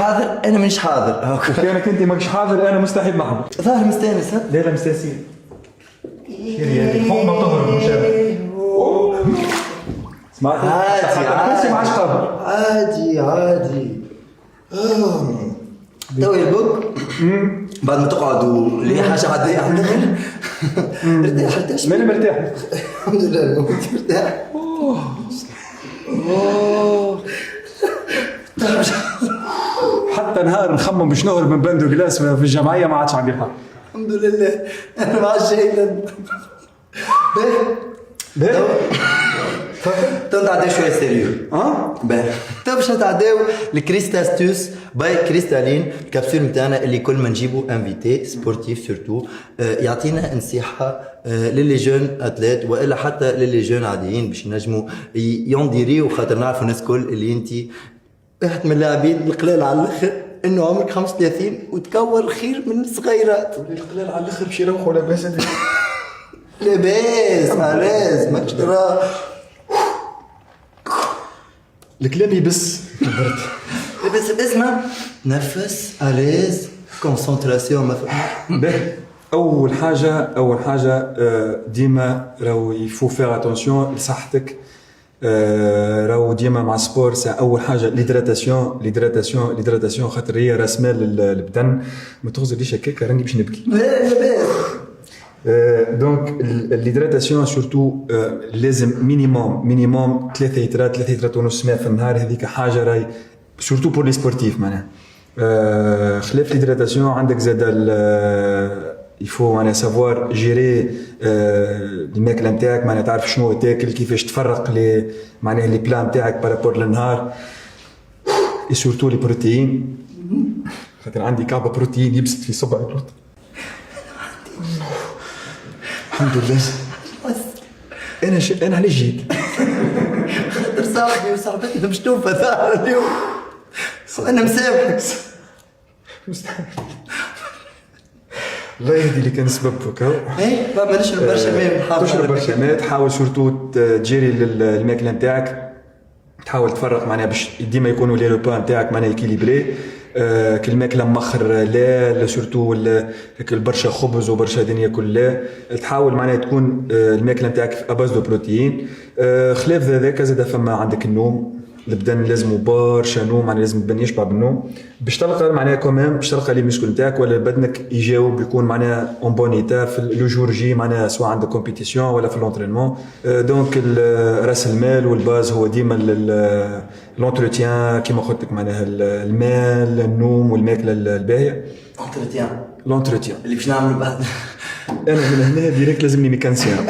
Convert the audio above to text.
حاضر انا مش حاضر. وكانك انت ماكش حاضر انا مستحيل نحضر. ظاهر مستانس. ها لا لا مستانسين. شيري فوق ما تهرب مشابه. سمعت؟ عادي ما عادش قادر. عادي. تو يبوك بعد ما تقعدوا لي حاجه عاديه على الاخر. ارتاح. ماني مرتاح. الحمد لله مرتاح. حتى نهار نخمم باش نهرب من بندو جلاس في الجمعيه ما عادش عندي حق. الحمد لله انا ما عادش شيء. باهي تو نتعداو شويه سيريو. باهي تو باش نتعداو الكريستاستوس باي كريستالين، الكبسول نتاعنا اللي كل ما نجيبو انفيتي سبورتيف سورتو يعطينا نصيحه للي جون اتليت والا حتى للي جون عاديين باش ينجموا ينديريو، خاطر نعرفوا الناس كل اللي انت واحد من اللاعبين القلال على الاخر انه عمرك 35 وتكور خير من صغيرات. القلال على الاخر باش يروحوا لاباس لاباس ماكش ترى الكلام يبس كبرت. لاباس اسمع نفس اليز كونسنتراسيون. باهي اول حاجه ديما راهو يفو فيغ اتونسيون لصحتك. راهو ديما مع السبور سا اول حاجه ليدراتاسيون خاطر هي راس مال البدن. ما تغزليش هكاك راني باش نبكي. لاباس دونك ليدراتاسيون سورتو لازم مينيموم 3 لترات ونص ماء في النهار. هذيك حاجه راهي سورتو بور لي سبورتيف معناها. خلاف ليدراتاسيون عندك زاد يفو معناها سافوار جيري الماكله نتاعك، معناها تعرف شنو تاكل، كيفاش تفرق لي معناها لي بلان نتاعك بارابور للنهار. اي سورتو لي بروتيين خاطر عندي كعبه بروتيين يبست في صبعي. الحمد لله. انا علاش جيت؟ خاطر صاحبي وصاحبتنا مش توفى ثار اليوم وانا مسامحك. الله يهدي اللي كان سببك. اي ما نشرب برشا ماء. تشرب برشا ماء، تحاول سورتو تجري الماكله نتاعك، تحاول تفرق معناها باش ديما يكونوا لي روبا نتاعك معناها اكيليبري. كل ماكله مخر لا سورتو برشا خبز وبرشا دنيا كل لا. تحاول معناها تكون الماكله نتاعك اباز دو بروتيين. خلاف ذاك زاد فما عندك النوم. البدن لازم برشا نوم، معناها لازم البدن يشبع بالنوم باش تلقى معناها كمان باش تلقى لي ميسكل نتاعك ولا بدنك يجاوب يكون معناها اون بون ايتا في لو جور جي معناها سواء عندك كومبيتيسيون ولا في لونترينمون. دونك راس المال والباز هو ديما لونتروتيان كيما قلت لك معناها المال النوم والماكله الباهيه. لونتروتيان اللي باش نعملوا بعد. انا من هنا ديريكت لازمني ميكانسيان.